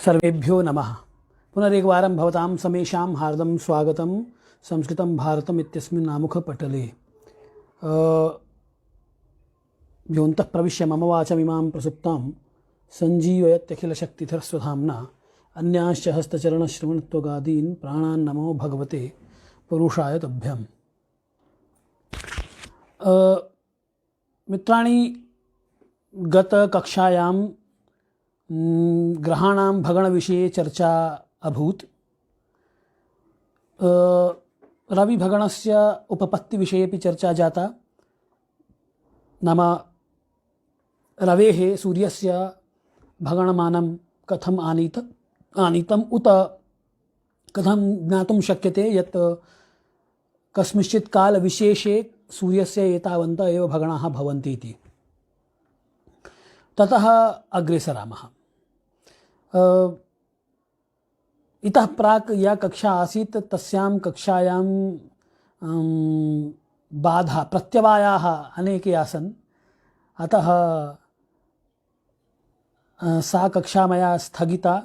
सर्वेभ्यो नमः। पुनरेकवारं भवतां समेषां हार्दं स्वागतं संस्कृतं भारतम् इत्यस्मिन् आमुखपटले। योऽन्तः प्रविश्य मम वाचमिमां प्रसुप्तां सञ्जीवयत्यखिलशक्तिधरस्वधाम्ना अन्यांश्च हस्तचरणश्रवणत्वगादीन् प्राणान् नमो भगवते पुरुषाय तुभ्यम्। मित्राणि, गतकक्षायां ग्रहाणां भगणविषये चर्चा अभूत्। रविभगणस्य उपपत्तिविषयेपि चर्चा जाता। नाम रवेः सूर्यस्य भगणमानं कथम् आनीतम् उत कथं ज्ञातुं शक्यते यत् कस्मिंश्चित् कालविशेषे सूर्यस्य एतावन्तः एव भगणाः भवन्ति इति। ततः अग्रे सरामः। इतः प्राक् या कक्षा आसीत् तस्यां कक्षायां बाधा प्रत्यवायाः अनेके आसन्। अतः सा कक्षा मया स्थगिता।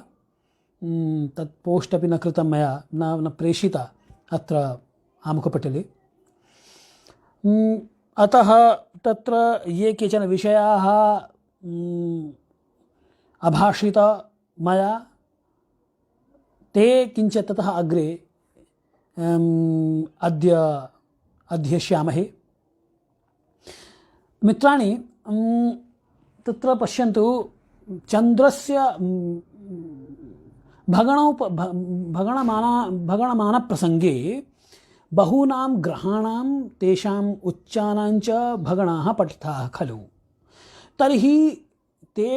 तत् पोस्ट् अपि न कृतं मया, न प्रेषिता अत्र आमुखपटले। अतः तत्र ये केचन विषयाः अभाषित मया, ते किञ्चित् ततः अग्रे अद्य अध्येष्यामहे। मित्राणि, तत्र पश्यन्तु, चन्द्रस्य भगणमानप्रसङ्गे बहूनां ग्रहाणां तेषाम् उच्चानां च भगणाः पठिताः खलु। तर्हि ते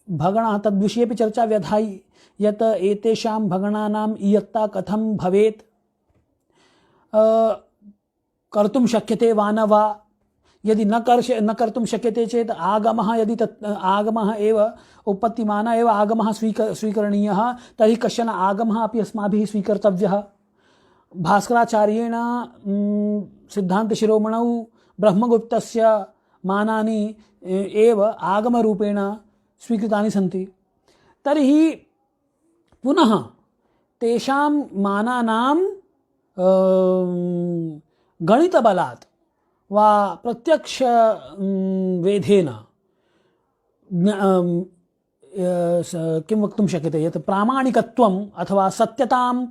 भगणाः, तद्विषयेपि चर्चा व्यधायि यत् एतेषां भगणानाम् इयत्ता कथं भवेत्, कर्तुं शक्यते वा न वा। यदि न कर्तुं शक्यते चेत् आगमः, यदि तत् आगमः एव उपपत्तिमानः एव आगमः स्वीकरणीयः, तर्हि कश्चन आगमः अपि अस्माभिः स्वीकर्तव्यः। भास्कराचार्येण सिद्धान्तशिरोमणौ ब्रह्मगुप्तस्य मानानि एव आगमरूपेण स्वीकृतानि सन्ति। तर्हि पुनः तेषां मानानां गणितबलात् वा प्रत्यक्ष वेधेन किं वक्तुं शक्यते यत् प्रामाणिकत्वम् अथवा सत्यतां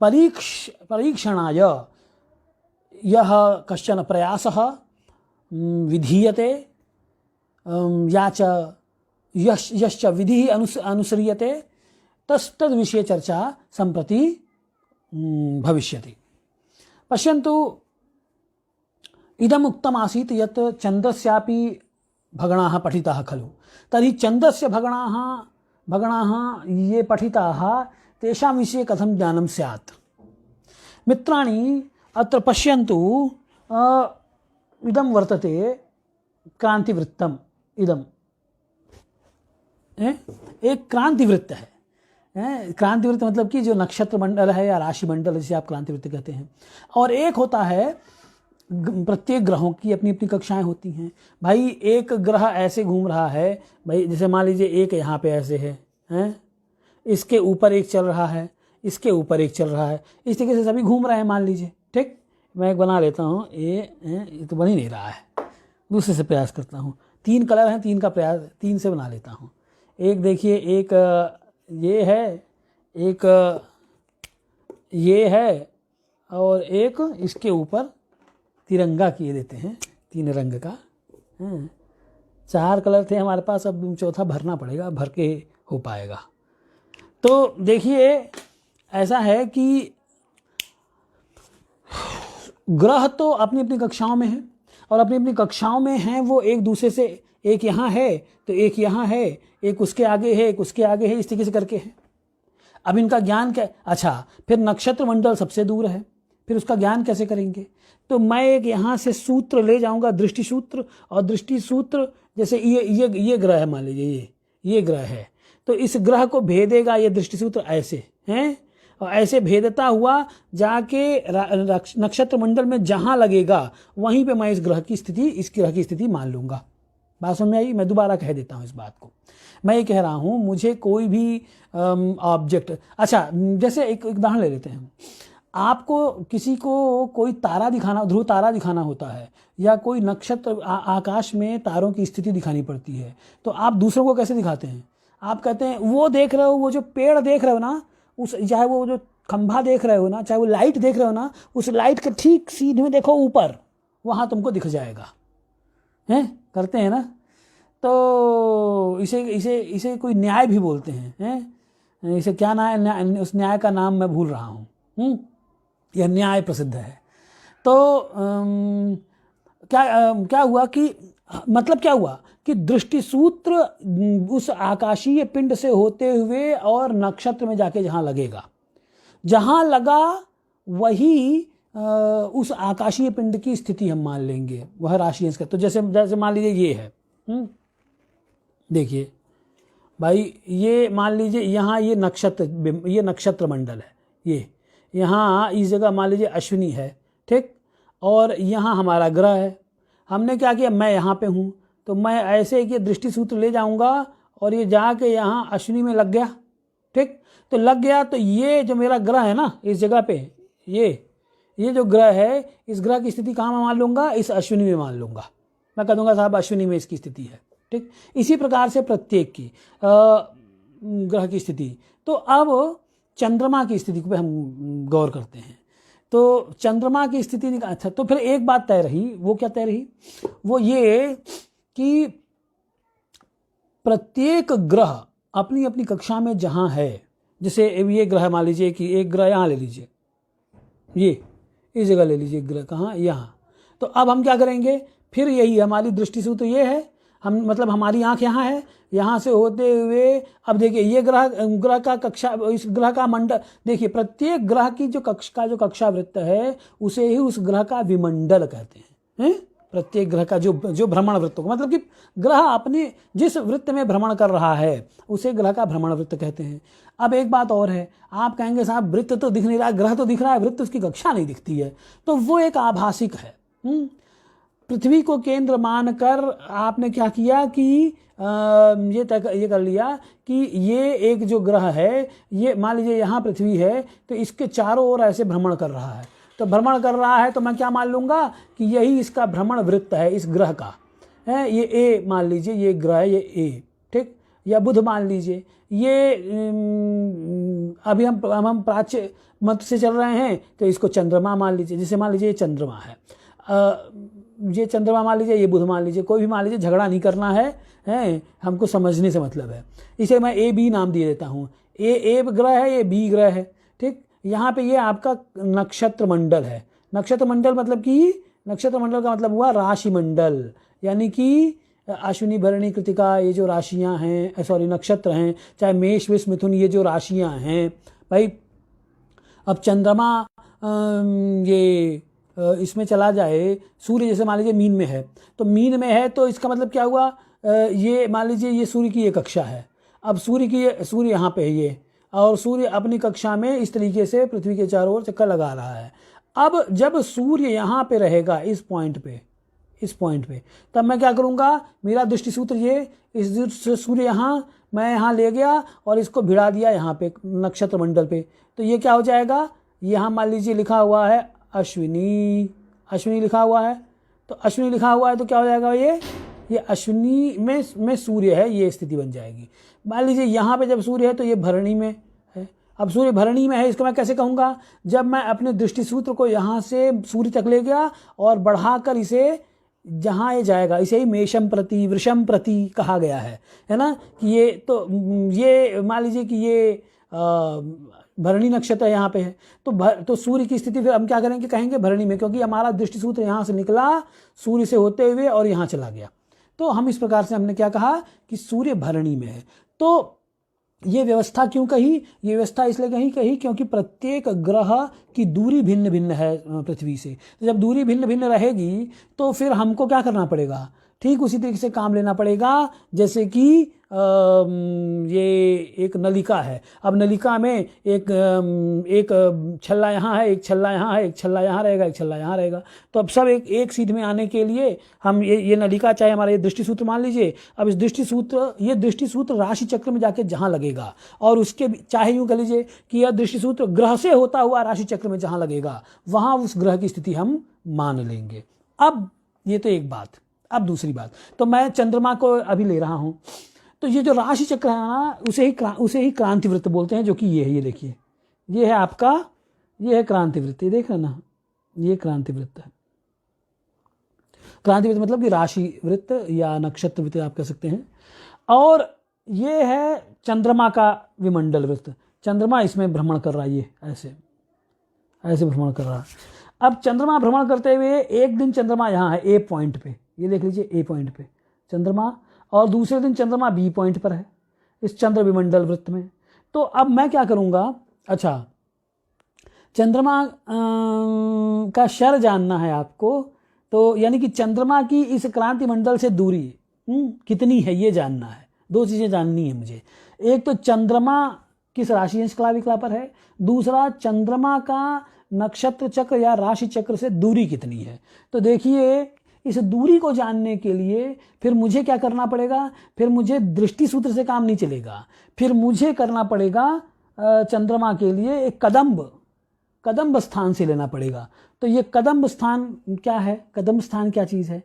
परीक्षणाय यः कश्चन प्रयासः विधीयते, यश्च विधिः अनुसर्यते, तद्विषये चर्चा सम्प्रति भविष्यति। पश्यन्तु, इदम् उक्तमासीत् यत् चन्द्रस्यापि भगणाः पठिताः खलु। तर्हि चन्द्रस्य भगणाः ये पठिताः, तेषां विषये कथं ज्ञानं स्यात्। मित्राणि, अत्र पश्यन्तु, इदं वर्तते क्रांतिवृत्तम्। इदम् एक क्रांतिवृत्त है। क्रांतिवृत्त मतलब कि जो नक्षत्र मंडल है या राशि मंडल, जिसे आप क्रांतिवृत्त कहते हैं। और एक होता है, प्रत्येक ग्रहों की अपनी अपनी कक्षाएं होती हैं। भाई, एक ग्रह ऐसे घूम रहा है, भाई जैसे मान लीजिए एक यहाँ पे ऐसे है, इसके ऊपर एक चल रहा है, इसके ऊपर एक चल रहा है, इस तरीके से सभी घूम रहे हैं मान लीजिए। ठीक, मैं एक बना लेता हूँ। ये तो बन ही नहीं रहा है, दूसरे से प्रयास करता हूँ। 3 कलर हैं, 3 का प्रयास 3 से बना लेता हूँ। एक देखिए, एक ये है, एक ये है, और एक इसके ऊपर तिरंगा किए देते हैं, 3 रंग का। 4 कलर थे हमारे पास, अब चौथा भरना पड़ेगा, भर के हो पाएगा। तो देखिए, ऐसा है कि ग्रह तो अपनी अपनी कक्षाओं में हैं, और अपनी अपनी कक्षाओं में हैं वो एक दूसरे से, एक यहाँ है तो एक यहाँ है, एक उसके आगे है, एक उसके आगे है, इस तरीके से करके है। अब इनका ज्ञान क्या? अच्छा, फिर नक्षत्र मंडल सबसे दूर है, फिर उसका ज्ञान कैसे करेंगे? तो मैं एक यहाँ से सूत्र ले जाऊंगा, दृष्टि सूत्र, और दृष्टि सूत्र जैसे ये ग्रह है, मान लीजिए ये ग्रह है, तो इस ग्रह को भेदेगा ये दृष्टि सूत्र ऐसे हैं, और ऐसे भेदता हुआ जाके नक्षत्र मंडल में जहां लगेगा वहीं पे मैं इस ग्रह की स्थिति मान लूंगा। बात समझ में आई? मैं दोबारा कह देता हूँ इस बात को। मैं ये कह रहा हूँ मुझे कोई भी ऑब्जेक्ट, अच्छा जैसे एक उदाहरण ले लेते हैं। आपको किसी को कोई तारा दिखाना, ध्रुव तारा दिखाना होता है, या कोई नक्षत्र आकाश में तारों की स्थिति दिखानी पड़ती है, तो आप दूसरों को कैसे दिखाते हैं? आप कहते हैं वो देख रहे हो, वो जो पेड़ देख रहे हो ना, उस चाहे वो जो खंभा देख रहे हो ना, चाहे वो लाइट देख रहे हो ना, उस लाइट के ठीक सीधे में देखो ऊपर, वहाँ तुमको दिख जाएगा। हैं, करते हैं ना? तो इसे इसे इसे कोई न्याय भी बोलते हैं। इसे क्या न्याय, उस न्याय का नाम मैं भूल रहा हूँ। यह न्याय प्रसिद्ध है। तो क्या हुआ कि मतलब क्या हुआ कि दृष्टि सूत्र उस आकाशीय पिंड से होते हुए और नक्षत्र में जाके जहां लगेगा, जहां लगा वही उस आकाशीय पिंड की स्थिति हम मान लेंगे, वह राशि इसका। तो जैसे मान लीजिए ये है, देखिए भाई, ये मान लीजिए यहाँ ये नक्षत्र मंडल है, ये यहाँ इस जगह मान लीजिए अश्विनी है, ठीक, और यहाँ हमारा ग्रह है। हमने क्या किया, मैं यहाँ पे हूँ, तो मैं ऐसे कि दृष्टि सूत्र ले जाऊँगा और ये जाके यहाँ अश्विनी में लग गया, ठीक। तो लग गया, तो ये जो मेरा ग्रह है ना इस जगह पे, ये जो ग्रह है, इस ग्रह की स्थिति कहाँ मैं मान लूँगा, इस अश्विनी में मान लूँगा। मैं कह दूँगा साहब अश्विनी में इसकी स्थिति है, ठीक। इसी प्रकार से प्रत्येक की ग्रह की स्थिति। तो अब चंद्रमा की स्थिति पे हम गौर करते हैं। तो चंद्रमा की स्थिति, अच्छा, तो फिर एक बात तय रही, वो क्या तय रही, वो ये कि प्रत्येक ग्रह अपनी अपनी कक्षा में जहां है, जैसे ये ग्रह मान लीजिए कि एक ग्रह यहाँ ले लीजिए, ये इस जगह ले लीजिए ग्रह, कहाँ, यहाँ। तो अब हम क्या करेंगे, फिर यही हमारी दृष्टि सूत्र ये है, हम मतलब हमारी आंख यहाँ है, यहाँ से होते हुए अब देखिए ये ग्रह का कक्षा, इस ग्रह का मंडल, देखिए प्रत्येक ग्रह की जो कक्षा वृत्त है उसे ही उस ग्रह का विमंडल कहते हैं। प्रत्येक ग्रह का जो भ्रमण वृत्त को, मतलब कि ग्रह अपने जिस वृत्त में भ्रमण कर रहा है उसे ग्रह का भ्रमण वृत्त कहते हैं। अब एक बात और है, आप कहेंगे साहब वृत्त तो दिख नहीं रहा, ग्रह तो दिख रहा है, वृत्त उसकी कक्षा नहीं दिखती है, तो वो एक आभासिक है। पृथ्वी को केंद्र मानकर आपने क्या किया कि ये कर लिया कि ये एक जो ग्रह है, ये मान लीजिए यहाँ पृथ्वी है, तो इसके चारों ओर ऐसे भ्रमण कर रहा है, तो भ्रमण कर रहा है तो मैं क्या मान लूँगा कि यही इसका भ्रमण वृत्त है इस ग्रह का, है ये ए मान लीजिए, ये ग्रह है ये ए, ठीक, या बुध मान लीजिए, ये अभी हम प्राच्य मत से चल रहे हैं तो इसको चंद्रमा मान लीजिए, जैसे मान लीजिए ये चंद्रमा है, ये चंद्रमा मान लीजिए, ये बुध मान लीजिए, कोई भी मान लीजिए, झगड़ा नहीं करना है, हमको समझने से मतलब है। इसे मैं ए बी नाम दे देता हूँ, ए ग्रह है, ये बी ग्रह है, ठीक। यहाँ पे ये आपका नक्षत्र मंडल है। नक्षत्र मंडल मतलब कि नक्षत्र मंडल का मतलब हुआ राशि मंडल, यानी कि अश्विनी भरणी कृतिका ये जो राशियाँ हैं, सॉरी नक्षत्र हैं, चाहे मेष वृष मिथुन ये जो राशियाँ हैं भाई। अब चंद्रमा ये इसमें चला जाए, सूर्य जैसे मान लीजिए मीन में है, तो मीन में है तो इसका मतलब क्या हुआ, ये मान लीजिए ये सूर्य की ये कक्षा है। अब सूर्य यहाँ पे है ये, और सूर्य अपनी कक्षा में इस तरीके से पृथ्वी के चारों ओर चक्कर लगा रहा है। अब जब सूर्य यहाँ पे रहेगा इस पॉइंट पे, तब मैं क्या करूँगा, मेरा दृष्टि सूत्र ये, इस सूर्य यहाँ मैं यहाँ ले गया और इसको भिड़ा दिया यहाँ पे नक्षत्र मंडल पे, तो ये क्या हो जाएगा, यहाँ मान लीजिए लिखा हुआ है अश्विनी लिखा हुआ है, तो अश्विनी लिखा हुआ है तो क्या हो जाएगा, ये अश्विनी में सूर्य है, ये स्थिति बन जाएगी। मान लीजिए यहाँ पे जब सूर्य है तो ये भरणी में है। अब सूर्य भरणी में है, इसको मैं कैसे कहूँगा, जब मैं अपने दृष्टि सूत्र को यहाँ से सूर्य तक ले गया और बढ़ाकर इसे जहाँ ये जाएगा, इसे ही मेषम प्रति वृषम प्रति कहा गया है ना, कि ये तो ये मान लीजिए कि ये भरणी नक्षत्र यहाँ पे है, तो सूर्य की स्थिति फिर हम क्या करेंगे, कहेंगे भरणी में, क्योंकि हमारा दृष्टि सूत्र यहाँ से निकला सूर्य से होते हुए और यहाँ चला गया। तो हम इस प्रकार से हमने क्या कहा कि सूर्य भरणी में है। तो ये व्यवस्था क्यों कही, ये व्यवस्था इसलिए कही क्योंकि प्रत्येक ग्रह की दूरी भिन्न भिन्न है पृथ्वी से। तो जब दूरी भिन्न भिन्न रहेगी तो फिर हमको क्या करना पड़ेगा, ठीक उसी तरीके से काम लेना पड़ेगा जैसे कि ये एक नलिका है, अब नलिका में एक छल्ला यहाँ है, एक छल्ला यहाँ है, एक छल्ला यहाँ रहेगा, एक छल्ला यहाँ रहेगा। तो अब सब एक सीध में आने के लिए हम ये नलिका, चाहे हमारा ये दृष्टि सूत्र मान लीजिए, अब इस ये दृष्टि सूत्र राशि चक्र में जाके जहाँ लगेगा, और उसके चाहे यूँ कह लीजिए कि यह दृष्टि सूत्र ग्रह से होता हुआ राशि चक्र में जहाँ लगेगा, वहाँ उस ग्रह की स्थिति हम मान लेंगे। अब ये तो एक बात। अब दूसरी बात, तो मैं चंद्रमा को अभी ले रहा हूँ, तो ये जो राशि चक्र है ना, उसे ही क्रांति वृत्त बोलते हैं, जो कि ये है, ये देखिए, ये है आपका, ये है क्रांति वृत्त, ये देख रहे ना, ये क्रांति वृत्त है। क्रांति वृत्त मतलब कि राशि वृत्त या नक्षत्र वृत्त आप कह सकते हैं। और ये है चंद्रमा का विमंडल वृत्त, चंद्रमा इसमें भ्रमण कर रहा है, ये ऐसे भ्रमण कर रहा है। अब चंद्रमा भ्रमण करते हुए एक दिन चंद्रमा यहाँ है ए पॉइंट पे, ये देख लीजिए ए पॉइंट पे चंद्रमा, और दूसरे दिन चंद्रमा बी पॉइंट पर है इस चंद्र विमंडल वृत्त में। तो अब मैं क्या करूँगा, अच्छा चंद्रमा का शर जानना है आपको, तो यानी कि चंद्रमा की इस क्रांति मंडल से दूरी कितनी है ये जानना है। दो चीज़ें जाननी है मुझे, एक तो चंद्रमा किस राशि अंश कला विकला पर है, दूसरा चंद्रमा का नक्षत्र चक्र या राशि चक्र से दूरी कितनी है। तो देखिए इस दूरी को जानने के लिए फिर मुझे क्या करना पड़ेगा, फिर मुझे दृष्टि सूत्र से काम नहीं चलेगा, फिर मुझे करना पड़ेगा चंद्रमा के लिए एक कदम्ब स्थान से लेना पड़ेगा। तो ये कदम्ब स्थान क्या है, कदम्ब स्थान क्या चीज़ है,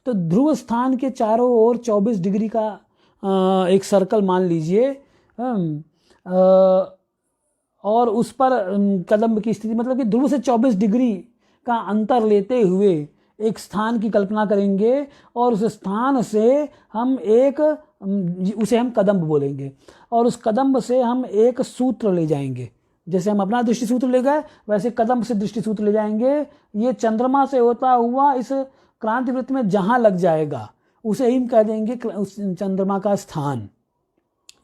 तो ध्रुव स्थान के चारों ओर 24 डिग्री का एक सर्कल मान लीजिए, और उस पर कदम्ब की स्थिति, मतलब कि ध्रुव से 24 डिग्री का अंतर लेते हुए एक स्थान की कल्पना करेंगे, और उस स्थान से हम उसे हम कदम्ब बोलेंगे, और उस कदम्ब से हम एक सूत्र ले जाएंगे। जैसे हम अपना दृष्टि सूत्र ले गए, वैसे कदम्ब से दृष्टि सूत्र ले जाएंगे। ये चंद्रमा से होता हुआ इस क्रांति वृत्त में जहाँ लग जाएगा उसे ही हम कह देंगे उस चंद्रमा का स्थान।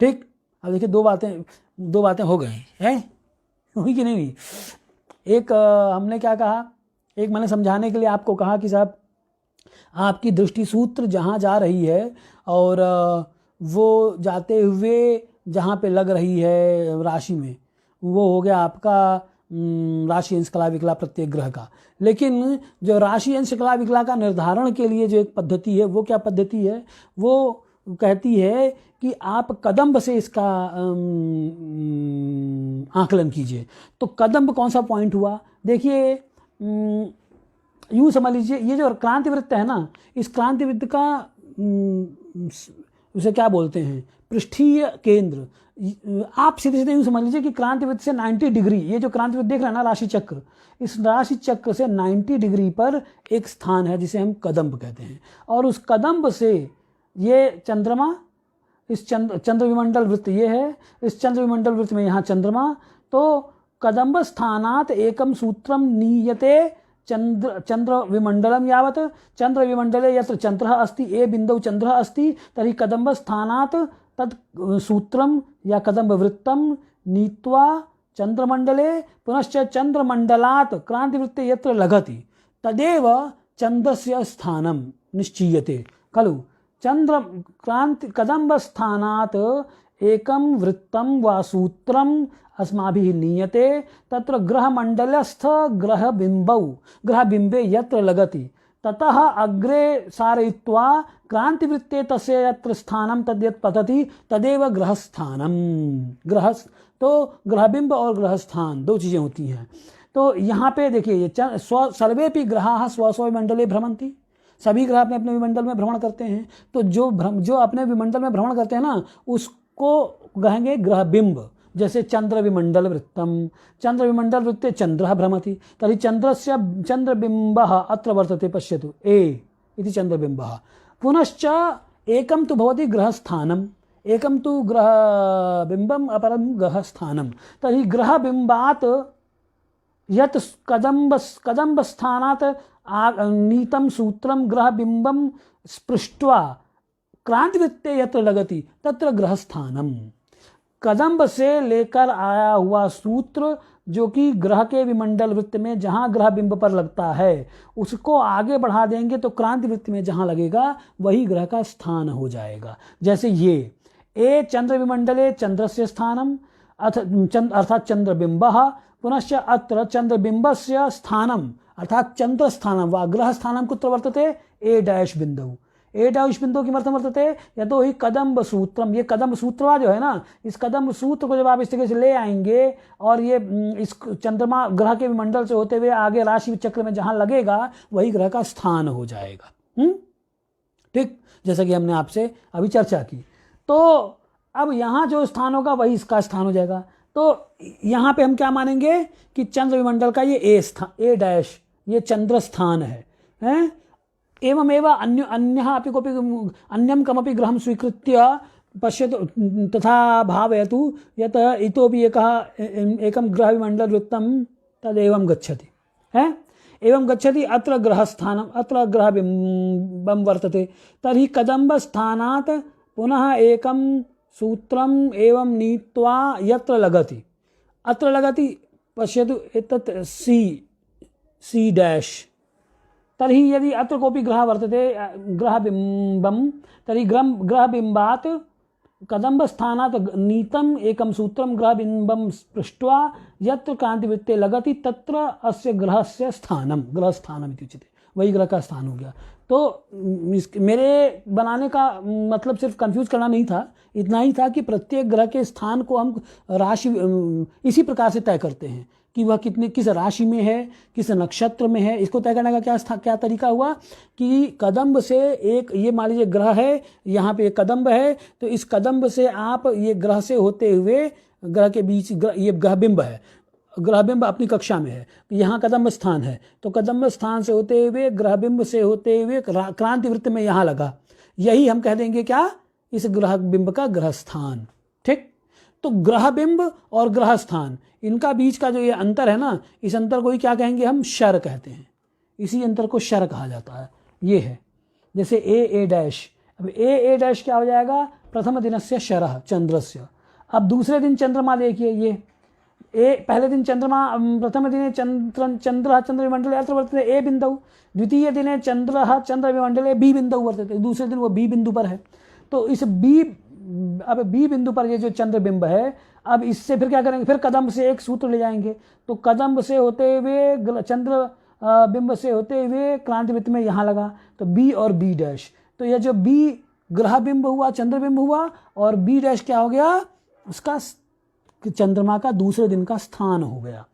ठीक, अब देखिए दो बातें हो गई हैं, हुई कि नहीं हुई। एक हमने क्या कहा, एक मैंने समझाने के लिए आपको कहा कि साहब आपकी दृष्टि सूत्र जहाँ जा रही है, और वो जाते हुए जहाँ पे लग रही है राशि में, वो हो गया आपका राशि अंश कला विकला प्रत्येक ग्रह का। लेकिन जो राशि अंश कला विकला का निर्धारण के लिए जो एक पद्धति है, वो क्या पद्धति है, वो कहती है कि आप कदम्ब से इसका आकलन कीजिए। तो कदम्ब कौन सा पॉइंट हुआ, देखिए यूँ समझ लीजिए, ये जो क्रांति वृत्त है ना, इस क्रांति वृत्त का उसे क्या बोलते हैं, पृष्ठीय केंद्र। आप सीधे सीधे यूँ समझ लीजिए कि क्रांति वृत्त से 90 डिग्री, ये जो क्रांति वृत्त देख रहे हैं ना राशि चक्र, इस राशि चक्र से 90 डिग्री पर एक स्थान है जिसे हम कदम्ब कहते हैं। और उस कदम्ब से ये चंद्रमा, इस चंद्र विमंडल वृत्त ये है, इस चंद्र विमंडल वृत्त में यहाँ चंद्रमा, तो कदम्ब स्थानात एकम सूत्रम नीयते चंद्र विमंडलम यावत चंद्र विमंडले यत्र चंद्रः अस्ति ए बिंदौ चंद्रः अस्ति तर्हि कदम्ब स्थानात तत् सूत्रम या कदम्ब वृत्तम नीत्वा चंद्रमंडले पुनश्च चंद्रमंडलात् क्रांति वृत्ते यत्र लगति तदेव चंद्रस्य स्थानम निश्चीयते खलु। चंद्र क्रांति कदम्ब स्थानात् एकम वृत्तम वा सूत्रम अस्माभिः नीयते तत्र ग्रहमंडलस्थ ग्रहबिंबे यत्र लगति ततः अग्रे सारयित्वा क्रांतिवृत्ते तस्य यत्र स्थानं तद्यत् पतति तदेव ग्रहस्थानम। तो ग्रहबिंब और ग्रहस्थान दो चीज़ें होती हैं। तो यहाँ पे देखिए ये सर्वेपि ग्रहाः स्वस्वविमंडले भ्रमन्ति, सभी ग्रह अपने अपने विमंडल में भ्रमण करते हैं। तो जो अपने विमंडल में भ्रमण करते हैं ना, उसको कहेंगे ग्रहबिंब। जैसे चंद्र विमंडल वृत्तम, चंद्र विमंडल वृत्ते चंद्रः भ्रमति तर्हि चंद्रस्य चंद्रबिंबः अत्र वर्तते पश्यतु ए इति चंद्रबिंबः। पुनश्च एकं तु भवति ग्रहस्थानम, एकं तु ग्रहबिंबम अपरं ग्रहस्थानम। तर्हि ग्रहबिंबात् यत् कदम्ब स्थानात् नीतं सूत्रम ग्रहबिंबम स्पृष्ट्वा क्रांतिवृत्ते यत्र लगति तत्र ग्रहस्थानम। कदम्ब से लेकर आया हुआ सूत्र जो कि ग्रह के विमंडल वृत्त में जहाँ ग्रह बिंब पर लगता है उसको आगे बढ़ा देंगे तो क्रांति वृत्त में जहाँ लगेगा वही ग्रह का स्थान हो जाएगा। जैसे ये ए चंद्रविमंडले चंद्रस्य स्थानम अर्थात चंद्रबिंबः पुनश्च अत्र चंद्रबिंबस्य स्थानम अर्थात चंद्र स्थानम वा ग्रह स्थानम कुत्र वर्तते ए डैश बिंदु। ए डैश बिंदु किमर्थम वर्तते यतो हि कदम्ब सूत्रम, ये कदम्ब सूत्रवा जो है ना, इस कदम्ब सूत्र को जब आप इस तरीके से ले आएंगे और ये इस चंद्रमा ग्रह के मंडल से होते हुए आगे राशि चक्र में जहां लगेगा वही ग्रह का स्थान हो जाएगा। ठीक, जैसा कि हमने आपसे अभी चर्चा की। तो अब यहां जो स्थान होगा वही इसका स्थान हो जाएगा। तो यहां पे हम क्या मानेंगे कि चंद्र विमंडल का ये ए डैश ये चंद्र स्थान है, हैं? एवं अन्य अपि कोऽपि अन्यं कमपि ग्रहं स्वीकृत्य पश्यतु तथा भावयतु यत् इतोपि एकं ग्रहविमंडल वृत्तं तदेवं गच्छति, है? एवं गच्छति अत्र ग्रहस्थानम अत्र ग्रहबिंबं वर्तते तर्हि कदम्बस्थानात् पुनः एकं सूत्रम एवं नीत्वा यत्र लगति अत्र लगति पश्यतु एतत् सी डैश। तर्हि यदि अत्र कोऽपि ग्रह वर्तते ग्रहबिंबं तर्हि ग्रहबिंबात् कदम्बस्थानात् नीतम् एकं सूत्रं ग्रहबिंबं पृष्ट्वा यत्र क्रांतिवृत्ते लगति तत्र अस्य ग्रहस्य स्थानम ग्रहस्थानम इति उच्यते, वही ग्रह का स्थान हो गया। तो मेरे बनाने का मतलब सिर्फ कंफ्यूज करना नहीं था, इतना ही था कि प्रत्येक ग्रह के स्थान को हम राशि इसी प्रकार से तय करते हैं कि वह किस राशि में है, किस नक्षत्र में है। इसको तय करने का क्या तरीका हुआ कि कदम्ब से एक ये मान लीजिए ग्रह है, यहाँ पे एक कदम्ब है, तो इस कदम्ब से आप ये ग्रह से होते हुए ग्रह के बीच ये ग्रहबिंब है, ग्रहबिंब अपनी कक्षा में है, यहाँ कदम्ब स्थान है, तो कदम्ब स्थान से होते हुए ग्रहबिंब से होते हुए क्रांति वृत्त में यहाँ लगा, यही हम कह देंगे क्या, इस ग्रहबिंब का ग्रह स्थान। ठीक, तो ग्रहबिंब और ग्रह स्थान इनका बीच का जो ये अंतर है ना, इस अंतर को ही क्या कहेंगे हम, शर कहते हैं। इसी अंतर को शर कहा जाता है। ये है जैसे ए डैश, अब ए डैश क्या हो जाएगा, प्रथम दिनस्य शरः चंद्रस्य। अब दूसरे दिन चंद्रमा देखिए, ये पहले दिन चंद्रमा प्रथम दिने चंद्रविमंडले अत्र वर्तते ए बिंदु, द्वितीय दिने चंद्रविमंडले बी बिंदु वर्तते, दूसरे दिन वो बी बिंदु पर है। तो इस बी बिंदु पर ये जो चंद्रबिंब है, अब इससे फिर क्या करेंगे, फिर कदम्ब से एक सूत्र ले जाएंगे, तो कदम्ब से होते हुए चंद्र बिंब से होते हुए क्रांति वृत्त में यहाँ लगा, तो बी और बी डैश। तो यह जो बी ग्रह बिंब हुआ, चंद्रबिंब हुआ, और बी डैश क्या हो गया, उसका चंद्रमा का दूसरे दिन का स्थान हो गया,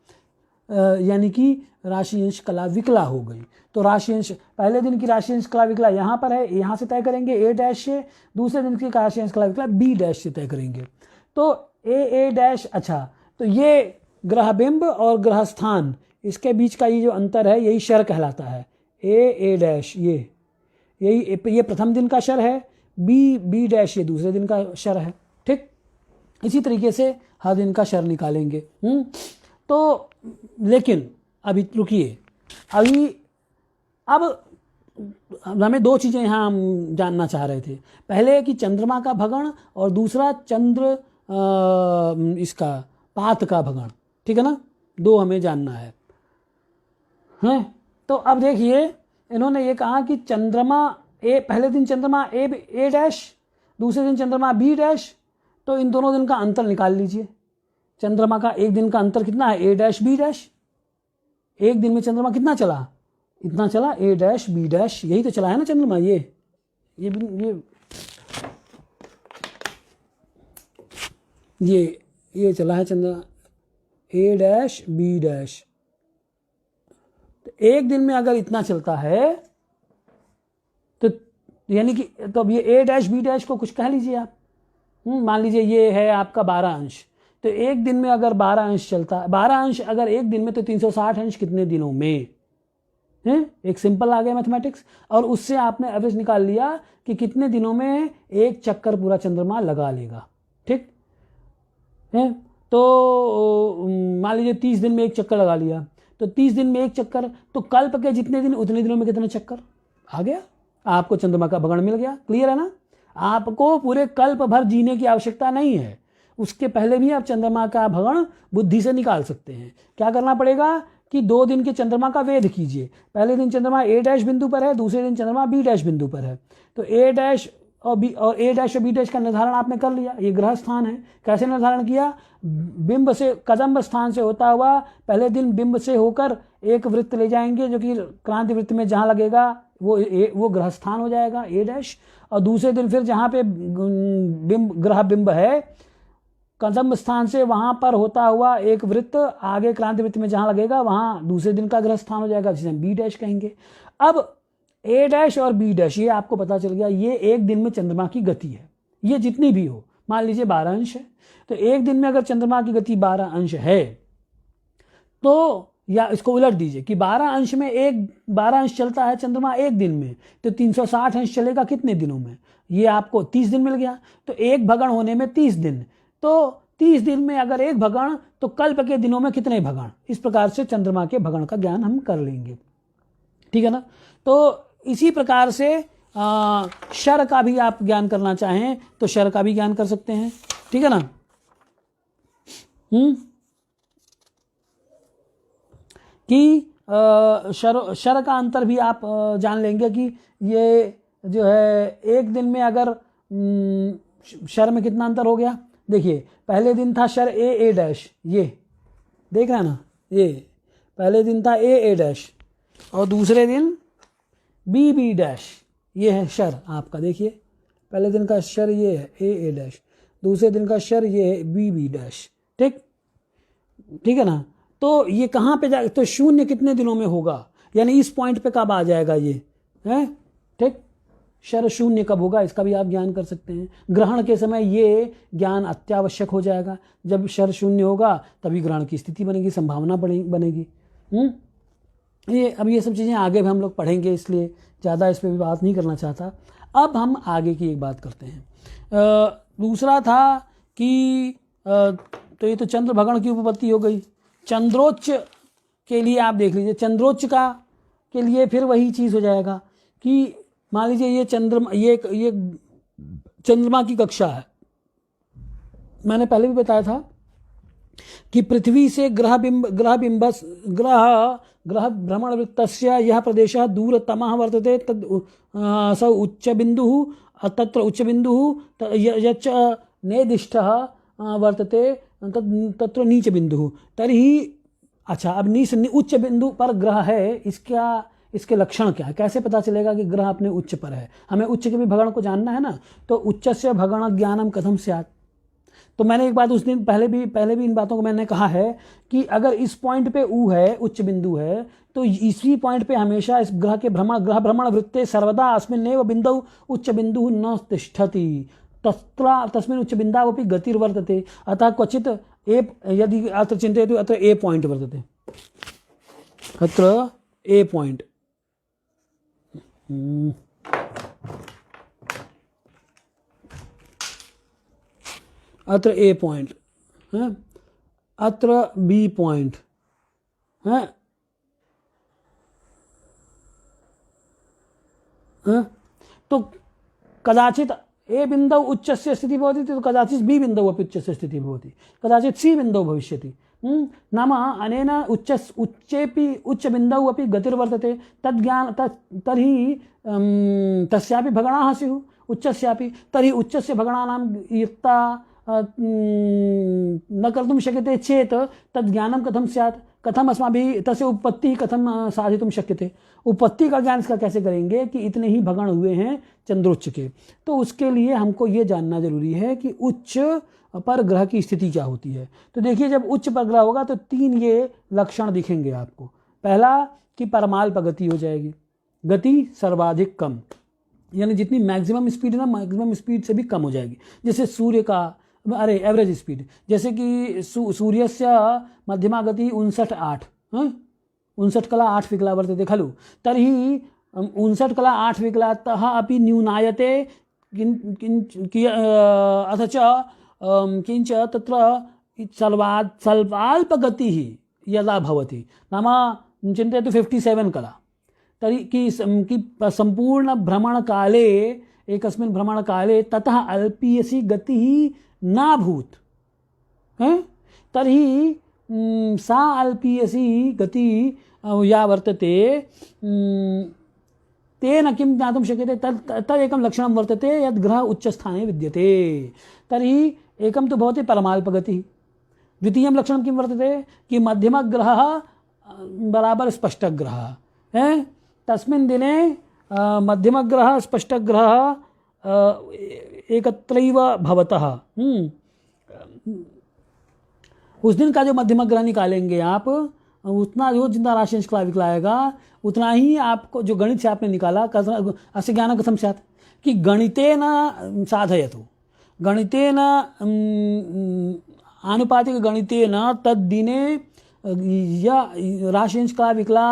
यानी कि राशियंश कला विकला हो गई। तो राशियंश पहले दिन की राशियंश कला विकला यहाँ पर है, यहाँ से तय करेंगे ए डैश से, दूसरे दिन की राशियंश कला विकला बी डैश से तय करेंगे। तो ए डैश, अच्छा, तो ये ग्रहबिंब और ग्रह स्थान इसके बीच का ये जो अंतर है यही शर कहलाता है। ए डैश ये प्रथम दिन का शर है, बी डैश ये दूसरे दिन का शर है। ठीक, इसी तरीके से हर दिन का शर निकालेंगे। तो लेकिन अभी रुकिए, अभी अब हमें दो चीज़ें यहाँ हम जानना चाह रहे थे। पहले कि चंद्रमा का भगण और दूसरा चंद्र इसका पात का भगण, ठीक है ना, दो हमें जानना है। तो अब देखिए, इन्होंने ये कहा कि चंद्रमा पहले दिन चंद्रमा ए डैश, दूसरे दिन चंद्रमा बी डैश, तो इन दोनों दिन का अंतर निकाल लीजिए। चंद्रमा का एक दिन का अंतर कितना है, ए डैश बी डैश। एक दिन में चंद्रमा कितना चला, इतना चला, ए डैश बी डैश, यही तो चला है ना चंद्रमा। ये चला है चंद्रमा, ए डैश बी डैश। तो एक दिन में अगर इतना चलता है तो यानी कि, तो अब ये ए डैश बी डैश को कुछ कह लीजिए आप। मान लीजिए ये है आपका 12 अंश, तो एक दिन में अगर 12 अंश चलता है, 12 अंश अगर एक दिन में, तो 360 अंश कितने दिनों में है। एक सिंपल आ गया मैथमेटिक्स, और उससे आपने एवरेज निकाल लिया कि कितने दिनों में एक चक्कर पूरा चंद्रमा लगा लेगा। ठीक है, तो मान लीजिए 30 दिन में एक चक्कर लगा लिया, तो 30 दिन में एक चक्कर, तो कल्प के जितने दिन उतने दिनों में कितने चक्कर आ गया, आपको चंद्रमा का भगण मिल गया। क्लियर है ना, आपको पूरे कल्प भर जीने की आवश्यकता नहीं है, उसके पहले भी आप चंद्रमा का भगण बुद्धि से निकाल सकते हैं। क्या करना पड़ेगा कि 2 दिन के चंद्रमा का वेध कीजिए। पहले दिन चंद्रमा ए डैश बिंदु पर है, दूसरे दिन चंद्रमा बी डैश बिंदु पर है, तो ए डैश और ए डैश और बी डैश का निर्धारण आपने कर लिया। ये ग्रह स्थान है। कैसे निर्धारण किया? बिंब से, कदम्ब स्थान से होता हुआ पहले दिन बिंब से होकर एक वृत्त ले जाएंगे जो कि क्रांति वृत्त में जहां लगेगा वो ग्रह स्थान हो जाएगा ए डैश। और दूसरे दिन फिर जहां पे ग्रह बिंब है कदम्ब स्थान से वहां पर होता हुआ एक वृत्त आगे क्रांति वृत्त में जहां लगेगा वहां दूसरे दिन का ग्रह स्थान हो जाएगा, जिसे हम बी डैश कहेंगे। अब ए डैश और बी डैश ये आपको पता चल गया, ये एक दिन में चंद्रमा की गति है। ये जितनी भी हो, मान लीजिए 12 अंश है, तो एक दिन में अगर चंद्रमा की गति 12 अंश है तो, या इसको उलट दीजिए कि 12 अंश में 12 अंश चलता है चंद्रमा एक दिन में, तो 360 अंश चलेगा कितने दिनों में? ये आपको 30 दिन मिल गया। तो एक भगण होने में 30 दिन, तो 30 दिन में अगर एक भगण तो कल्प के दिनों में कितने भगण? इस प्रकार से चंद्रमा के भगण का ज्ञान हम कर लेंगे, ठीक है ना। तो इसी प्रकार से शर का भी आप ज्ञान करना चाहें तो शर का भी ज्ञान कर सकते हैं, ठीक है ना। कि शर का अंतर भी आप जान लेंगे कि ये जो है एक दिन में अगर शर में कितना अंतर हो गया। देखिए पहले दिन था शर ए डैश, ये देख रहे हैं ना, ये पहले दिन था ए डैश और दूसरे दिन बी डैश, ये है शर आपका। देखिए पहले दिन का शर ये है ए डैश, दूसरे दिन का शर ये है बी डैश, ठीक है ना। तो ये कहाँ पे जाए, तो शून्य कितने दिनों में होगा, यानी इस पॉइंट पे कब आ जाएगा ये है, ठीक। शर शून्य कब होगा इसका भी आप ज्ञान कर सकते हैं। ग्रहण के समय ये ज्ञान अत्यावश्यक हो जाएगा। जब शर शून्य होगा तभी ग्रहण की स्थिति बनेगी, संभावना बनेगी। ये सब चीज़ें आगे भी हम लोग पढ़ेंगे, इसलिए ज़्यादा इस पर भी बात नहीं करना चाहता। अब हम आगे की एक बात करते हैं। दूसरा था कि तो ये तो चंद्र भगण की उपपत्ति हो गई। चंद्रोच्च के लिए आप देख लीजिए, चंद्रोच्च का के लिए फिर वही चीज़ हो जाएगा कि मान लीजिए ये चंद्रमा की कक्षा है। मैंने पहले भी बताया था कि पृथ्वी से ग्रह भ्रमण वृत्तस्य यह प्रदेशः दूरतमः वर्तते तद स उच्चबिन्दुः, तत्र उच्चबिन्दुः यच्च नेदिष्टः वर्तते तत्र नीच बिंदु। तर्हि अच्छा, अब उच्च बिंदु पर ग्रह है, इसके लक्षण क्या है, कैसे पता चलेगा कि ग्रह अपने उच्च पर है? हमें उच्च के भी भगण को जानना है ना। तो उच्चस्य भगण ज्ञानम कथम स्यात्। तो मैंने एक बात उस दिन पहले भी इन बातों को मैंने कहा है कि अगर इस पॉइंट पे उ है, उच्च बिंदु है, तो इसी पॉइंट पे हमेशा इस ग्रह भ्रमण वृत्ते सर्वदा अस्मिन्नेव बिंदौ उच्च बिंदु न तिष्ठति तस्मिन् उच्च बिंदावपि गतिर्वर्तते। अतः क्वचित यदि अत्र चिन्तयतु अत्र ए पॉइंट वर्तते, अत्र ए पॉइंट, अत्र ए पॉइंट है, अत्र बी पॉइंट है, तो कदाचित ए बिंदौ उच्चस्य स्थितिः भवति, तो कदाचित बी बिंदौ अपि उच्चस्य स्थितिः भवति, कदाचित सी बिंदौ भविष्यति। नाम अनेन उच्चेपि उच्च बिंदौ अपि गतिर्वर्तते। तर्हि तस्यापि भगणाः स्युः उच्चस्यापि। तर्हि उच्चस्य भगणानां युक्ता न कर्तुं शक्यते चेत् तद् ज्ञानं कथं स्यात्? कथम अस्माभिः तस्य उत्पत्ति कथम साधितुं शक्यते? उत्पत्ति का ज्ञान इसका कैसे करेंगे कि इतने ही भगण हुए हैं चंद्रोच्च के। तो उसके लिए हमको ये जानना जरूरी है कि उच्च पर ग्रह की स्थिति क्या होती है। तो देखिए जब उच्च पर ग्रह होगा तो 3 ये लक्षण दिखेंगे आपको। पहला कि परमाल्प गति हो जाएगी, गति सर्वाधिक कम, यानी जितनी मैक्सिमम स्पीड है ना, मैक्सिमम स्पीड से भी कम हो जाएगी। जैसे सूर्य का एवरेज स्पीड, जैसे कि सूर्यस्य मध्यमा गति 59.8 59,8 विकला वर्तते खलु। तर्हि 59,8 विकलातः अपि न्यूनायते अथ च किंच तत्र स्वल्पाल्पगतिः यदा भवति, नाम चिन्तयतु 57 कला, तर्हि कि संपूर्ण भ्रमणकाले एकस्मिन् भ्रमणकाले ततः अल्पीयसी गतिः नाभूत्, तर्हि सा अल्पीयसी गति या वर्तते तेन किं ज्ञातुं शक्यते तदेकं लक्षणं वर्तते यद् ग्रह उच्चस्थाने विद्यते तर्हि एकं तु भवति परमाल्पगतिः द्वितीयं लक्षणं किं वर्तते कि मध्यमग्रहः बराबर स्पष्टग्रहः है तस्मिन् दिने मध्यमग्रहः स्पष्टग्रहः एकत्रैव भवतः उस दिन का जो मध्यम ग्रह निकालेंगे आप उतना जो जितना राशि अंश क्लाविकला आएगा उतना ही आपको जो गणित से आपने निकाला अस्य ज्ञान कथम स्यात् कि गणितेन साधयतु गणितेन आनुपातिक गणितेन तद्दिने या राशि अंश क्लाविकला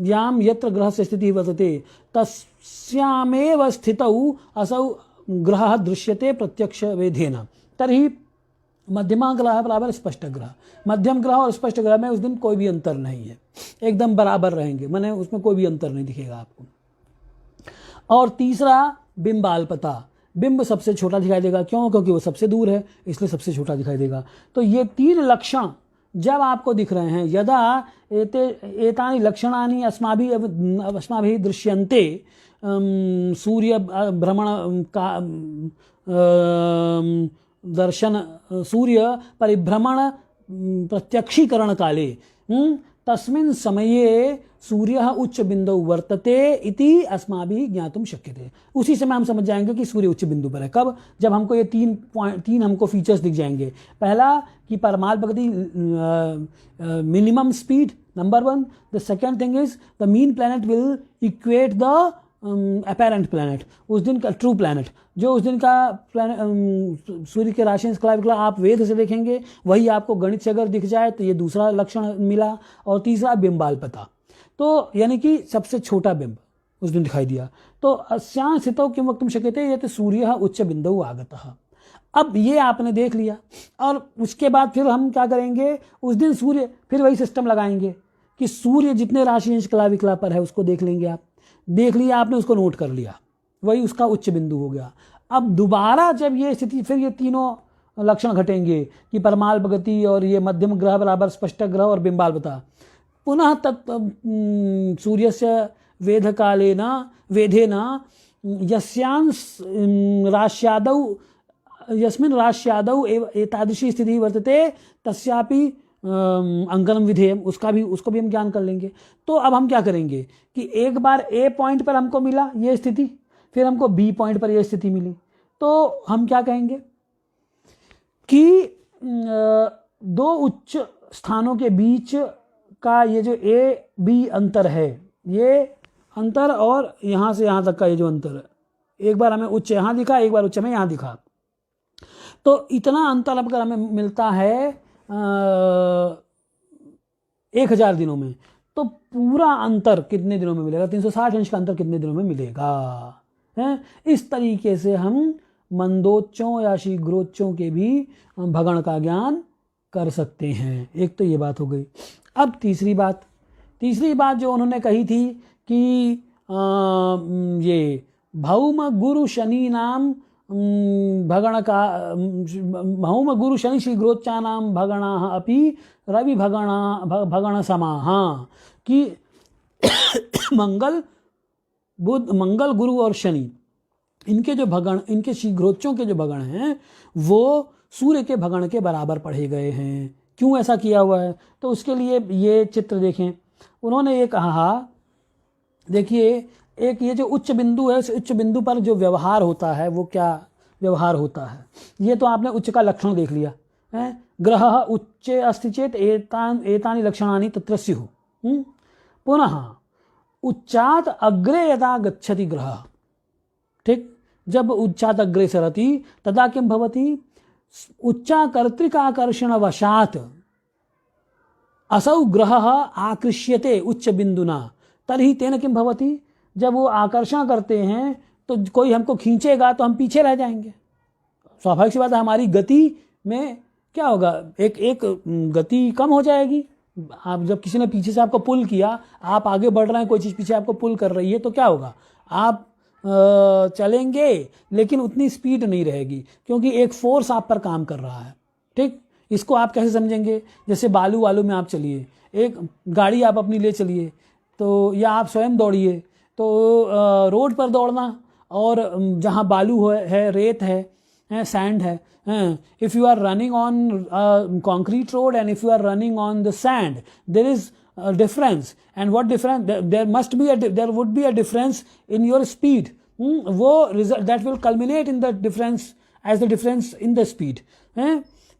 यां यत्र ग्रहस्य स्थितिः वर्तते तस्यामेव स्थितौ असौ ग्रहः दृश्यते प्रत्यक्ष वेधेन तर्हि मध्यमा ग्रह बराबर स्पष्ट ग्रह मध्यम ग्रह और स्पष्ट ग्रह में उस दिन कोई भी अंतर नहीं है एकदम बराबर रहेंगे माने उसमें कोई भी अंतर नहीं दिखेगा आपको। और तीसरा बिंबाल्पता बिंब सबसे छोटा दिखाई देगा क्यों क्योंकि वो सबसे दूर है इसलिए सबसे छोटा दिखाई देगा। तो ये तीन लक्षण जब आपको दिख रहे हैं यदा एतानि लक्षणानि अस्माभिः दृश्यन्ते सूर्य भ्रमण का दर्शन सूर्य परिभ्रमण प्रत्यक्षीकरण काले तस्मिन् समये सूर्यः उच्च बिंदु वर्तते इति अस्माभिः ज्ञातुं शक्यते। उसी समय हम समझ जाएंगे कि सूर्य उच्च बिंदु पर है। कब? जब हमको ये तीन हमको फीचर्स दिख जाएंगे। पहला कि परमाल्पगति minimum speed number 1। The second thing is the mean planet will equate the apparent planet उस दिन का ट्रू प्लैनेट जो उस दिन का सूर्य के राशि क्लाविकला आप वेद से देखेंगे वही आपको गणित से अगर दिख जाए तो ये दूसरा लक्षण मिला। और तीसरा बिंबाल्पता तो यानी कि सबसे छोटा बिंब उस दिन दिखाई दिया। तो अस्यां स्थितौ किं वक्तुं शक्यते यत् सूर्यः उच्च बिंदौ आगतः। अब ये आपने देख लिया और उसके बाद फिर हम क्या करेंगे उस दिन सूर्य फिर वही सिस्टम लगाएंगे कि सूर्य जितने राशि अंश क्लाविकला पर है उसको देख लेंगे। आप देख लिया आपने उसको नोट कर लिया वही उसका उच्च बिंदु हो गया। अब दोबारा जब ये स्थिति फिर ये तीनों लक्षण घटेंगे कि परमाल्पगति और ये मध्यम ग्रह बराबर स्पष्ट ग्रह और बिंबाल्पता पुनः तत् सूर्यस्य वेधकालेन वेधेन यस्मिन् राश्यादौ एतादृशी स्थितिः वर्तते तस्यापि अंकनम विधेयम उसको भी हम ज्ञान कर लेंगे। तो अब हम क्या करेंगे कि एक बार ए पॉइंट पर हमको मिला ये स्थिति फिर हमको बी पॉइंट पर ये स्थिति मिली तो हम क्या कहेंगे कि दो उच्च स्थानों के बीच का ये जो ए बी अंतर है ये अंतर और यहाँ से यहाँ तक का ये जो अंतर है एक बार हमें उच्च यहाँ दिखा एक बार उच्च में यहाँ दिखा तो इतना अंतर अगर हमें मिलता है 1000 दिनों में तो पूरा अंतर कितने दिनों में मिलेगा 360 अंश का अंतर कितने दिनों में मिलेगा है। इस तरीके से हम मंदोच्चों या शीघ्रोच्चों के भी भगण का ज्ञान कर सकते हैं। एक तो ये बात हो गई। अब तीसरी बात जो उन्होंने कही थी कि ये भौम गुरु शनि नाम भगण का भौम गुरु शनि शीघ्रोच्चा नाम भगणाः अपि रवि भगण समाः कि मंगल गुरु और शनि इनके जो भगण इनके शीघ्रोच्चों के जो भगण हैं वो सूर्य के भगण के बराबर पढ़े गए हैं। क्यों ऐसा किया हुआ है? तो उसके लिए ये चित्र देखें। उन्होंने ये कहा देखिए एक ये जो उच्च बिंदु है उस उच्च बिंदु पर जो व्यवहार होता है वो क्या व्यवहार होता है। ये तो आपने उच्च का लक्षण देख लिया है। ग्रह उच्चे अस्ति चेत एतानि लक्षणानि तत्र स्युः। पुनः उच्चात अग्रे यदा गच्छति ग्रह ठीक जब उच्चात अग्रे सरति तदा किं भवति उच्चाकर्तृकाकर्षण वशात् असौ ग्रहः आकृष्यते उच्च बिंदुना तर्हि तेन किं भवति जब वो आकर्षण करते हैं तो कोई हमको खींचेगा तो हम पीछे रह जाएंगे। स्वाभाविक सी बात है हमारी गति में क्या होगा एक गति कम हो जाएगी। आप जब किसी ने पीछे से आपको पुल किया आप आगे बढ़ रहे हैं कोई चीज़ पीछे आपको पुल कर रही है तो क्या होगा आप चलेंगे लेकिन उतनी स्पीड नहीं रहेगी क्योंकि एक फोर्स आप पर काम कर रहा है। ठीक इसको आप कैसे समझेंगे जैसे बालू में आप चलिए एक गाड़ी आप अपनी ले चलिए तो या आप स्वयं दौड़िए तो रोड पर दौड़ना और जहाँ बालू है रेत है सैंड है, if you are running on concrete road and if you are running on the sand, there is difference. And what difference? There would be a difference in your speed. वो result that will culminate in the difference as the difference in the speed.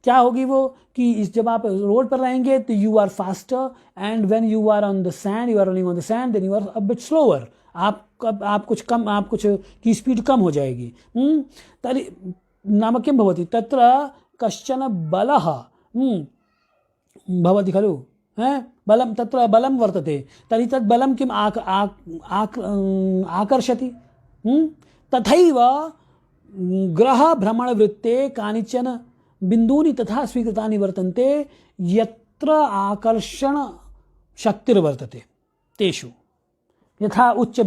क्या होगी वो कि जब आप road पर रहेंगे तो you are faster, and when you are on the sand, you are running on the sand, then you are a bit slower. आप कुछ की स्पीड कम हो जाएगी. तर्हि नाम किं भवति? तत्र कश्चन बलः भवति खलु. बलं, तत्र बलं वर्तते. तर्हि तद् बलं किम् आकर्षति. तथैव ग्रहभ्रमणवृत्ते कानिचन बिन्दूनि तथा स्वीकृतानि वर्तन्ते यत्र आकर्षण शक्तिर्वर्तते. तेषु यथा उच्च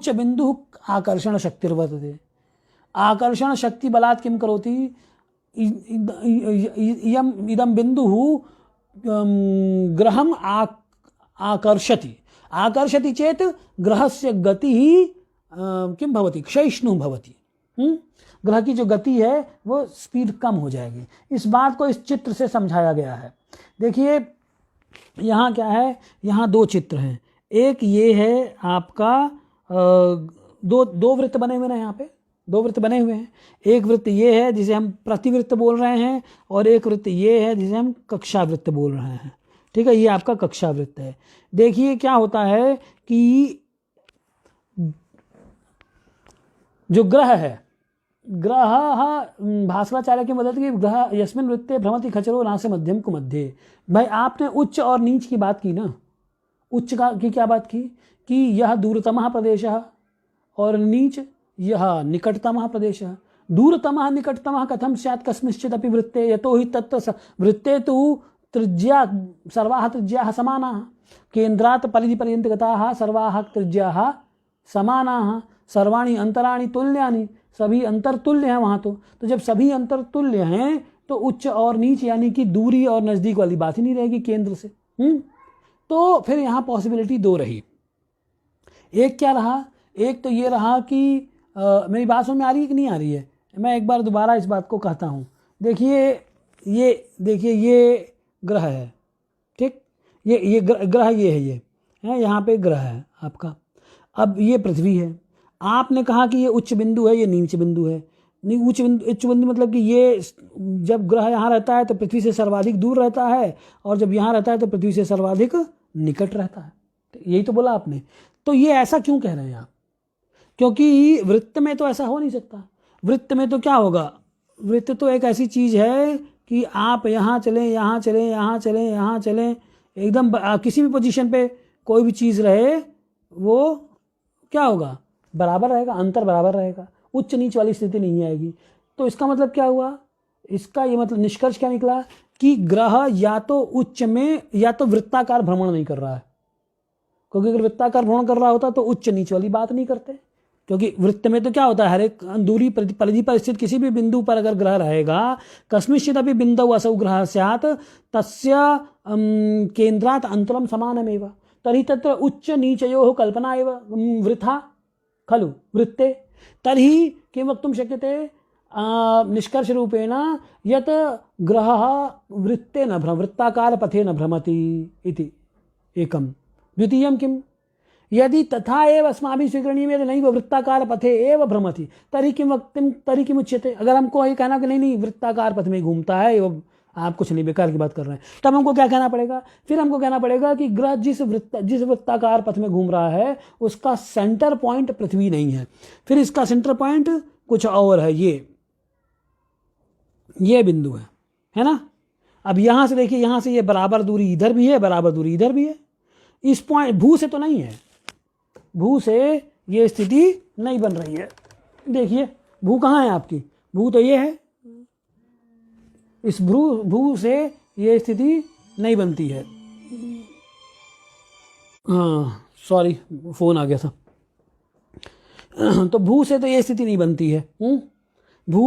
बिन्दुः आकर्षण शक्तिर्वर्तते. आकर्षण शक्ति बलात् किं करोति? इदं बिन्दुः ग्रहम् आकर्षति चेत् ग्रहस्य गतिः किं भवति? क्षयिष्णुः भवति. ग्रह की जो गति है वो स्पीड कम हो जाएगी. इस बात को इस चित्र से समझाया गया है. देखिए यहाँ क्या है, यहाँ दो चित्र हैं. एक ये है आपका दो वृत्त बने हुए हैं. यहाँ पे दो वृत्त बने हुए हैं. एक वृत्त ये है जिसे हम प्रतिवृत्त बोल रहे हैं, और एक वृत्त ये है जिसे हम कक्षा वृत्त बोल रहे हैं. ठीक है, ये आपका कक्षा वृत्त है. देखिए क्या होता है कि जो ग्रह है, ग्रह भास्कराचार्य की मदद की ग्रह यस्मिन् वृत्ते भ्रमति खचरो नासे मध्यम को मध्य. भाई आपने उच्च और नीच की बात की ना. उच्च की क्या बात की कि यह दूरतमः प्रदेशः, और नीच यह निकटतमः प्रदेशः. दूरतमः निकटतमः कथं स्यात् कस्मिंश्चित् अपि वृत्ते, यतो हि तत्र वृत्ते तु त्रिज्या सर्वाः त्रिज्याः समानाः. केन्द्रात् परिधिपर्यन्तं गताः सर्वाः त्रिज्याः समानाः. सर्वाणि अंतराणि तुल्यानि, सभी अंतर तुल्य हैं वहाँ. तो जब सभी अंतर तुल्य हैं तो उच्च और नीच यानी कि दूरी और नज़दीक वाली बात ही नहीं रहेगी केंद्र से. तो फिर यहाँ पॉसिबिलिटी दो रही. एक क्या रहा? एक तो ये रहा कि मेरी बात समझ में आ रही है कि नहीं आ रही है? मैं एक बार दोबारा इस बात को कहता हूँ. देखिए ये ग्रह है. ठीक, ये ग्रह ये है, यहाँ पे ग्रह है आपका. अब ये पृथ्वी है. आपने कहा कि ये उच्च बिंदु है, ये नीच बिंदु है. नहीं, उच्च बिंदु मतलब कि ये जब ग्रह यहाँ रहता है तो पृथ्वी से सर्वाधिक दूर रहता है, और जब यहाँ रहता है तो पृथ्वी से सर्वाधिक निकट रहता है. यही तो बोला आपने. तो ये ऐसा क्यों कह रहे हैं आप? क्योंकि वृत्त में तो ऐसा हो नहीं सकता. वृत्त में तो क्या होगा? वृत्त तो एक ऐसी चीज है कि आप यहाँ चलें, यहाँ चलें, यहाँ चलें, यहाँ चलें, एकदम किसी भी पोजीशन पे कोई भी चीज रहे वो क्या होगा? बराबर रहेगा, अंतर बराबर रहेगा. उच्च नीच वाली स्थिति नहीं आएगी. तो इसका मतलब क्या हुआ? इसका ये मतलब निष्कर्ष क्या निकला कि ग्रह या तो उच्च में या तो वृत्ताकार भ्रमण नहीं कर रहा है. क्योंकि अगर वृत्ताकार भ्रमण कर रहा होता तो उच्च नीच वाली बात नहीं करते. क्योंकि वृत्त में तो क्या होता है, हर एक दूरी परिधि पर स्थित किसी भी बिंदु पर अगर ग्रह रहेगा, कस्मिंश्चित् अपि बिंदौ असौ ग्रहः स्यात् तस्य केन्द्रात् अन्तरं समानमेव. तर्हि तत्र उच्च नीचयोः कल्पना एव वृथा खलु वृत्ते. तर्हि किं वक्तुं शक्यते निष्कर्ष रूपेण यत् ग्रहः वृत्ते न वृत्ताकार पथे न भ्रमति इति एकं. द्वितीयं किं? यदि तथा एव अस्माभिः स्वीकरणीयं नैव वृत्ताकार पथे एव भ्रमति, तर्हि किम उच्यते? अगर हमको ये कहना कि नहीं वृत्ताकार पथ में घूमता है, वो आप कुछ नहीं बेकार की बात कर रहे हैं, तब हमको क्या कहना पड़ेगा? फिर हमको कहना पड़ेगा कि ग्रह जिस वृत्ताकार पथ में घूम रहा है उसका सेंटर पॉइंट पृथ्वी नहीं है, फिर इसका सेंटर पॉइंट कुछ और है. ये बिंदु है ना. अब यहां से देखिए, यहां से ये बराबर दूरी इधर भी है, बराबर दूरी इधर भी है. इस पॉइंट भू से तो नहीं है, भू से ये स्थिति नहीं बन रही है. देखिए भू कहाँ है आपकी? भू तो ये है. इस भू से ये स्थिति नहीं बनती है. हाँ सॉरी, फोन आ गया था. तो भू से तो ये स्थिति नहीं बनती है. भू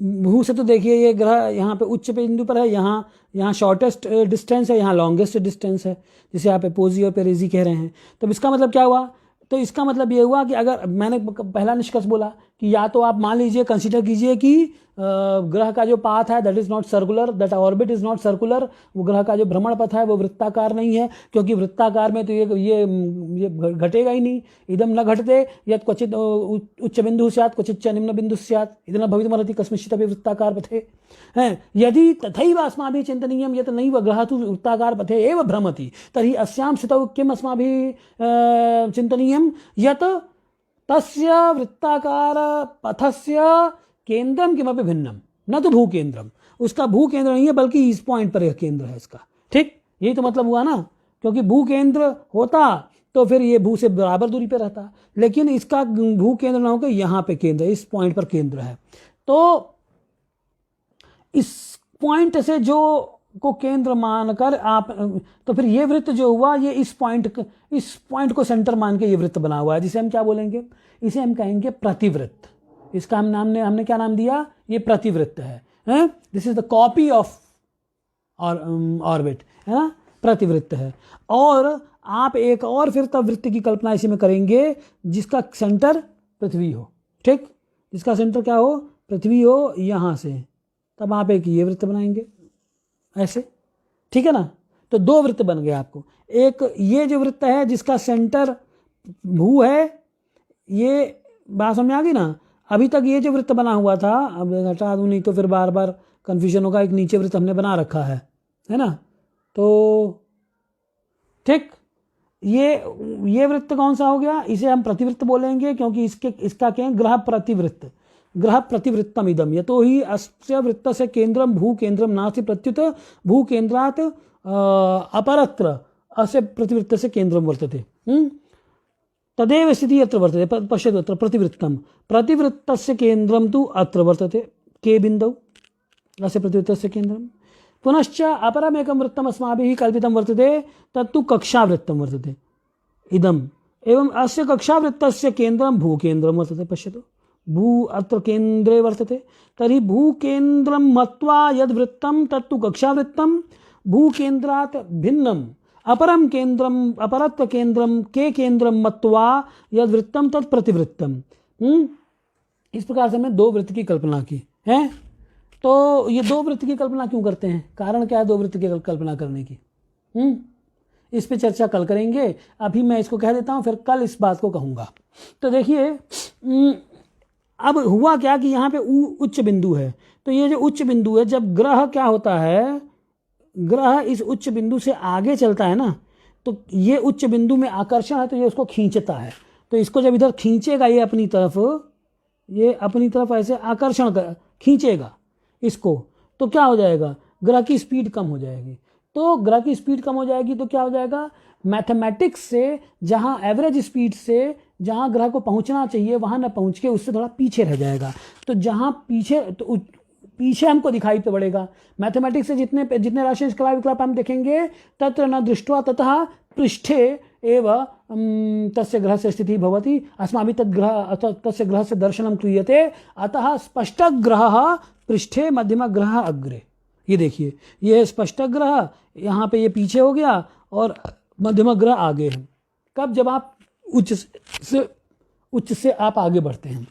भू से तो देखिए ये ग्रह यहाँ पे उच्च बिंदु पर है, यहाँ शॉर्टेस्ट डिस्टेंस है, यहाँ लॉन्गेस्ट डिस्टेंस है, जिसे आप एपोजी और पेरेजी कह रहे हैं। तो इसका मतलब क्या हुआ? तो इसका मतलब ये हुआ कि अगर मैंने पहला निष्कर्ष बोला कि या तो आप मान लीजिए, कंसीडर कीजिए कि ग्रह का जो पाथ है that is not circular, that orbit is not circular, वो ग्रह का जो भ्रमण पथ है वो वृत्ताकार नहीं है, क्योंकि वृत्ताकार में तो ये घटेगा ही नहीं। इदम न घटते यत् क्वचित उच्च बिंदु स्यात् क्वचित च निम्न बिंदु स्यात् इदं भवितुमर्हति कस्मिंश्चिदपि वृत्ताकार पथे हैं। यदि तथैव अस्माभिः चिन्तनीयं यत् नैव ग्रहः तु वृत्ताकार पथे एव भ्रमति, तर्हि अस्यां स्थितौ किम् अस्माभिः चिन्तनीयं यत् तस्य वृत्ताकार पथस्य केंद्रम किमपि भिन्नम, न तो भूकेंद्रम, उसका भूकेंद्र नहीं है बल्कि इस पॉइंट पर यह केंद्र है इसका। ठीक, यही तो मतलब हुआ ना, क्योंकि भूकेंद्र होता तो फिर ये भू से बराबर दूरी पे रहता, लेकिन इसका भूकेंद्र ना होकर यहाँ पे केंद्र, इस पॉइंट पर केंद्र है। तो इस पॉइंट से जो को केंद्र मानकर आप, तो फिर ये वृत्त जो हुआ ये इस पॉइंट को सेंटर मान के ये वृत्त बना हुआ है, जिसे हम क्या बोलेंगे? इसे हम कहेंगे प्रतिवृत्त। इसका हमने क्या नाम दिया? ये प्रतिवृत्त है। This is the copy of orbit, है ना, प्रतिवृत्त है। और आप एक और फिर तब वृत्त की कल्पना इसी में करेंगे जिसका सेंटर पृथ्वी हो। ठीक, जिसका सेंटर क्या हो? पृथ्वी हो, यहां से, तब आप एक ये वृत्त बनाएंगे ऐसे। ठीक है ना, तो दो वृत्त बन गए आपको। एक ये जो वृत्त है जिसका सेंटर भू है, ये बात समझ आ गई ना। अभी तक ये जो वृत्त बना हुआ था, अब हटा दूं नहीं तो फिर बार बार कंफ्यूजन होगा, एक नीचे वृत्त हमने बना रखा है ना। तो ठीक, ये वृत्त कौन सा हो गया? इसे हम प्रतिवृत्त बोलेंगे, क्योंकि इसका क्या है? ग्रह प्रतिवृत्त, ग्रह प्रतिवृत्तम इदम यतो ही अस्य वृत्तस्य केंद्रम भू केंद्रम नास्ति प्रत्युत भू केंद्रात् अपरत्र अस्य प्रतिवृत्तस्य केंद्रम वर्तते। तदेव स्थिति अत्र वर्तते। पश्यतु अत्र प्रतिवृत्तम, प्रतिवृत्तस्य केंद्रम तु अत्र वर्तते के बिंदौ अस्य प्रतिवृत्तस्य केंद्रम। पुनश्च अपरमेकं वृत्तम अस्माभिः कल्पितं वर्तते, तत्तु कक्षावृत्तं वर्तते इदम्। एवं अस्य कक्षावृत्तस्य केंद्रम भूकेंद्रम वर्तते। पश्यतु, भू अत्र केंद्रे वर्तते, तर्हि भूकेंद्रं मत्वा यद् वृत्तं तत्तु कक्षावृत्तं, भूकेंद्रात् भिन्नम् अपरम केंद्रम अपरत्व केंद्रम के केंद्रम मत्वा यद् वृत्तं तत् प्रतिवृत्तम। इस प्रकार से हमने दो वृत्त की कल्पना की है। तो ये दो वृत्त की कल्पना क्यों करते हैं? कारण क्या है दो वृत्त की कल्पना करने की? इस पे चर्चा कल करेंगे, अभी मैं इसको कह देता हूं, फिर कल इस बात को कहूंगा। तो देखिए, अब हुआ क्या कि यहाँ पे उच्च बिंदु है, तो ये जो उच्च बिंदु है, जब ग्रह क्या होता है, ग्रह इस उच्च बिंदु से आगे चलता है ना, तो ये उच्च बिंदु में आकर्षण है, तो ये उसको खींचता है। तो इसको जब इधर खींचेगा ये अपनी तरफ ऐसे आकर्षण खींचेगा इसको, तो क्या हो जाएगा? ग्रह की स्पीड कम हो जाएगी। तो ग्रह की स्पीड कम हो जाएगी तो क्या हो जाएगा? मैथमेटिक्स से जहां एवरेज स्पीड से जहां ग्रह को पहुंचना चाहिए वहां न पहुंच के उससे थोड़ा पीछे रह जाएगा। तो जहां पीछे हमको दिखाई पड़ेगा। मैथमेटिक्स से जितने राशि कला विकल्प हम देखेंगे, तत्र न दृष्ट्वा ततः पृष्ठे एव तस्य ग्रह से स्थिति भवति, अस्माभिः तस्य ग्रह से दर्शनं क्रियते, अतः स्पष्ट ग्रह पृष्ठे मध्यम ग्रह अग्रे। ये देखिए, ये स्पष्ट ग्रह यहाँ पे ये पीछे हो गया और मध्यम ग्रह आगे है। कब? जब आप उच्च से आप आगे बढ़ते हैं,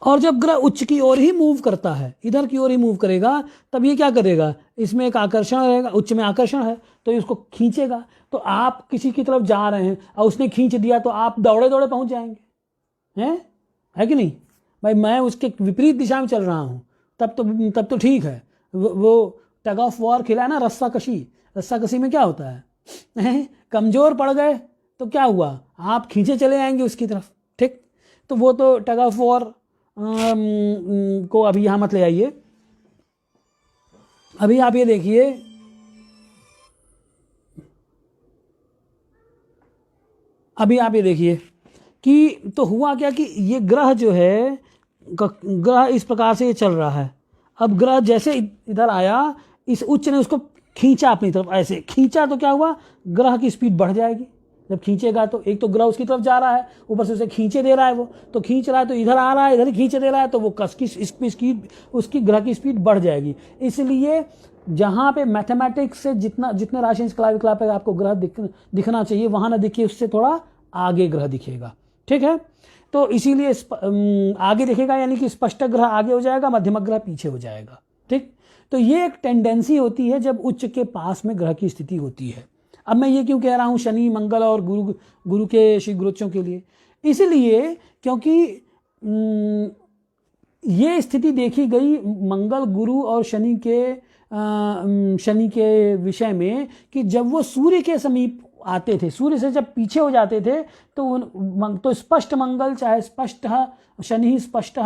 और जब ग्रह उच्च की ओर ही मूव करता है, इधर की ओर ही मूव करेगा, तब ये क्या करेगा? इसमें एक आकर्षण रहेगा, उच्च में आकर्षण है तो इसको खींचेगा। तो आप किसी की तरफ जा रहे हैं और उसने खींच दिया तो आप दौड़े दौड़े पहुंच जाएंगे, है कि नहीं भाई? मैं उसके विपरीत दिशा में चल रहा हूं, तब तो ठीक है। वो टग ऑफ वॉर खेला है ना, रस्सा कशी में क्या होता है? कमजोर पड़ गए तो क्या हुआ? आप खींचे चले आएंगे उसकी तरफ। ठीक, तो वो तो टग ऑफ वॉर को अभी यहां मत ले आइए। अभी आप ये देखिए, कि तो हुआ क्या कि ये ग्रह जो है, ग्रह इस प्रकार से ये चल रहा है। अब ग्रह जैसे इधर आया, इस उच्च ने उसको खींचा अपनी तरफ, ऐसे खींचा तो क्या हुआ? ग्रह की स्पीड बढ़ जाएगी, जब खींचेगा तो एक तो ग्रह उसकी तरफ जा रहा है, ऊपर से उसे खींचे दे रहा है, वो तो खींच रहा है तो इधर आ रहा है, इधर ही खींचे दे रहा है, तो वो कस की स्पीड, उसकी ग्रह की स्पीड बढ़ जाएगी। इसलिए जहाँ पे मैथमेटिक्स से जितने राशि कला पे आपको ग्रह दिखना चाहिए वहाँ ना दिखे, उससे थोड़ा आगे ग्रह दिखेगा। ठीक है, तो इसीलिए आगे दिखेगा, यानी कि स्पष्ट ग्रह आगे हो जाएगा, मध्यम ग्रह पीछे हो जाएगा। ठीक, तो ये एक टेंडेंसी होती है जब उच्च के पास में ग्रह की स्थिति होती है। अब मैं ये क्यों कह रहा हूँ शनि मंगल और गुरु के शीघ्रोच्चों के लिए, इसलिए क्योंकि ये स्थिति देखी गई मंगल गुरु और शनि के विषय में कि जब वो सूर्य के समीप आते थे, सूर्य से जब पीछे हो जाते थे तो स्पष्ट मंगल चाहे स्पष्ट शनि स्पष्ट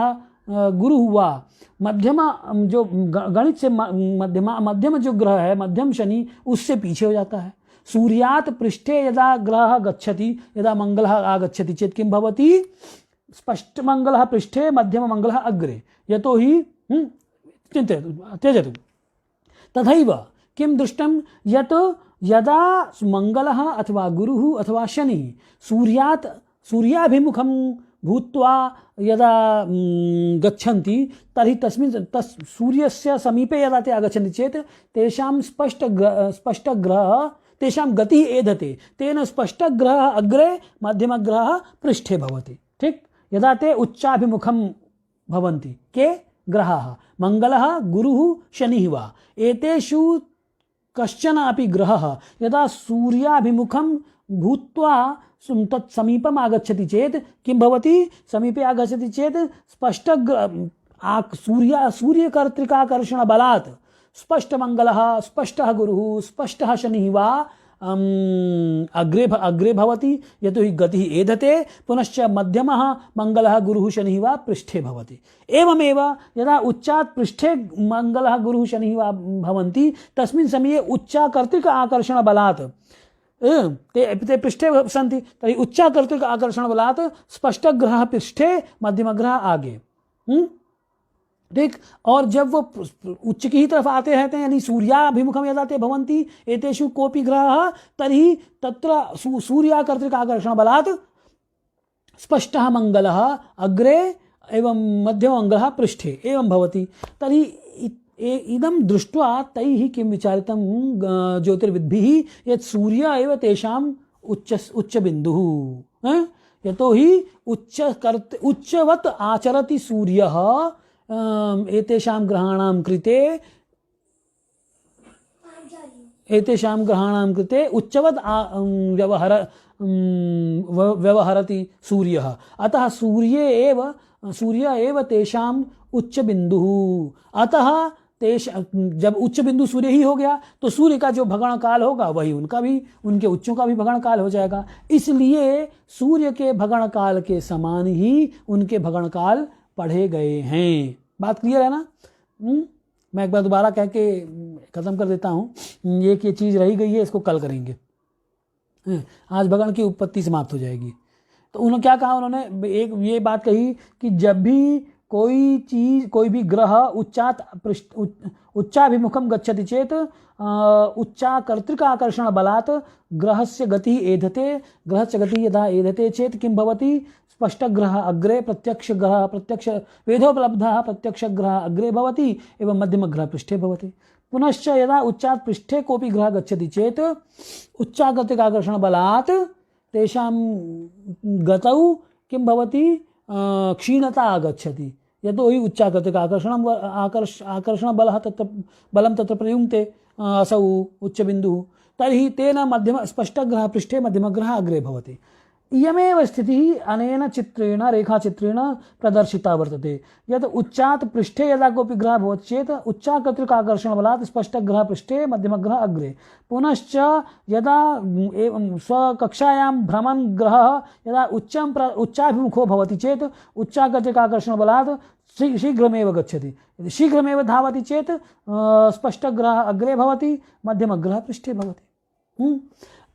गुरु हुआ, मध्यमा जो गणित से मध्यम जो ग्रह है मध्यम शनि उससे पीछे हो जाता है। सूर्यात पृष्ठे यदा ग्रह गच्छति यदा मंगलः आगच्छति चेत किं भवति, स्पष्ट मंगलः पृष्ठे मध्यम मंगलः अग्रे यतो हि त्यजतु। तथैव किं दृष्टं यत् यदा मंगलः अथवा गुरुः अथवा शनिः सूर्याभिमुखं भूत्वा यदा गच्छन्ति तर्हि सूर्यस्य समीपे यदा ते आगच्छन्ति चेत् तेषां स्पष्टग्रहः तेषां गतिः एधते, तेन स्पष्टग्रहः अग्रे मध्यमग्रहः पृष्ठे भवति। ठीक, यदा ते उच्चाभिमुखं भवन्ति के ग्रहाः मंगलः गुरुः शनिः वा, एतेषु कश्चन अपि ग्रहः यदा सूर्याभिमुखं भूत्वा तत्समीपम् आगच्छति चेत् किं भवति, समीपे आगच्छति चेत् सूर्यकर्तृकाकर्षण बलात् स्पष्ट मंगलः स्पष्टः गुरुः स्पष्टः शनिः वा अग्रे भवति यतो हि गतिः एधते, पुनश्च मध्यमः मंगलः गुरुः शनिः वा पृष्ठे भवति। एवमेव यदा उच्चात् पृष्ठे मंगलः गुरुः शनिः वा भवन्ति तस्मिन् समये उच्चाकर्तृक आकर्षण बलात् ते पृष्ठे सन्ति, तर्हि उच्चाकर्तृक आकर्षण बलात् स्पष्टग्रहः पृष्ठे मध्यमग्रहः आगे। ठीक, और जब वो उच्च की ही तरफ आते रहते हैं यानी सूर्याभिमुखम यदा ते भवन्ति एतेषु कोऽपि ग्रहः तर्हि तत्र सूर्याकर्तृक आकर्षण बलात् स्पष्टः मंगलः अग्रे एवं मध्यममंगलः पृष्ठे एवं भवति। तर्हि इदं दृष्ट्वा तैः किं विचारितं ज्योतिर्विद्भिः यत् सूर्य एव तेषाम् उच्च बिन्दुः, यतो हि उच्चवत् आचरति सूर्यः एतेषां ग्रहाणां कृते उच्चवत् व्यवहरति सूर्यः, अतः सूर्य एव तेषाम् उच्च बिंदुः। अतः जब उच्च बिंदु सूर्य ही हो गया तो सूर्य का जो भगण काल होगा वही उनके उच्चों का भी भगण काल हो जाएगा, इसलिए सूर्य के भगण काल के समान ही उनके भगण काल पढ़े गए हैं। बात क्लियर है ना? मैं एक बार दोबारा कह के खत्म कर देता हूँ। ये चीज़ रही गई है, इसको कल करेंगे। आज भगण की उत्पत्ति समाप्त हो जाएगी। तो उन्होंने क्या कहा, उन्होंने एक ये बात कही कि जब भी कोई भी ग्रह उच्चाभिमुखम गच्छति चेत उच्चाकर्तृक आकर्षण बलात् ग्रहस्य गतिः एधते, ग्रहस्य गतिः यदा एधते चेत किं भवति, स्पष्ट ग्रह अग्रे प्रत्यक्ष वेदोपलब्धः प्रत्यक्ष ग्रह अग्रे भवति एवं मध्यम ग्रह पृष्ठे भवति। पुनश्च यदा उच्चात् पृष्ठे कोऽपि ग्रह गच्छति चेत उच्चाकर्तृक आकर्षण बलात् तेषां गतौ किं भवति, क्षीणता आगच्छति, यतो हि उच्चाकर्तृक आकर्षण बलं तत्र प्रयुङ्क्ते असौ उच्चबिन्दुः, तर्हि तेन मध्यम स्पष्टग्रह पृष्ठे मध्यमग्रह अग्रे भवति। इयमेव स्थितिः अनेन चित्रेण रेखाचित्रेण प्रदर्शिता वर्तते। यत् उच्चात् पृष्ठे यदा कोऽपि ग्रहः भवति चेत् उच्चाकर्तृक आकर्षणबलात् स्पष्टग्रह पृष्ठे मध्यमग्रह अग्रे। पुनश्च यदा स्वकक्षायां भ्रमन् ग्रहः यदा उच्चाभिमुखो भवति चेत् उच्चाकर्तृक आकर्षणबलात् शीघ्रमेव गच्छति, यदि शीघ्रमेव धावति चेत् स्पष्टग्रह अग्रे भवति मध्यमग्रह पृष्ठे भवति।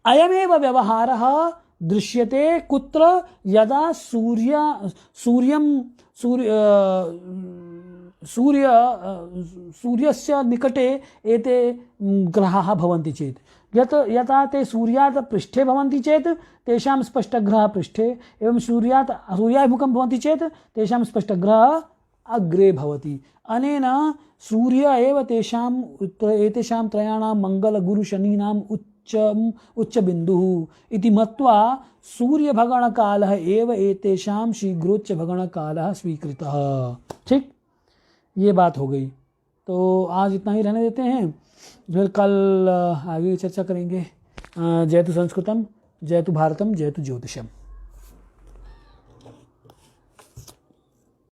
अयमेव व्यवहारः दृश्यते सूर्यस्य निकटे एते ग्रहाः भवन्ति चेत् यथा ते सूर्यात् पृष्ठे भवन्ति चेत् तेषां स्पष्टग्रहः पृष्ठे, एवं सूर्याभिमुखं भवन्ति चेत् तेषां स्पष्टग्रहः अग्रे भवति। अनेन सूर्य एव एतेषां त्रयाणां मङ्गलगुरुशनीनाम् उच्चबिन्दुः इति मत्वा सूर्यभगणकालः एव एतेषां शीघ्रोच्चभगणकालः स्वीकृतः। ठीक, ये बात हो गई। तो आज इतना ही रहने देते हैं, फिर कल आगे चर्चा करेंगे। जयतु संस्कृतम, जयतु भारतम, जयतु ज्योतिषम।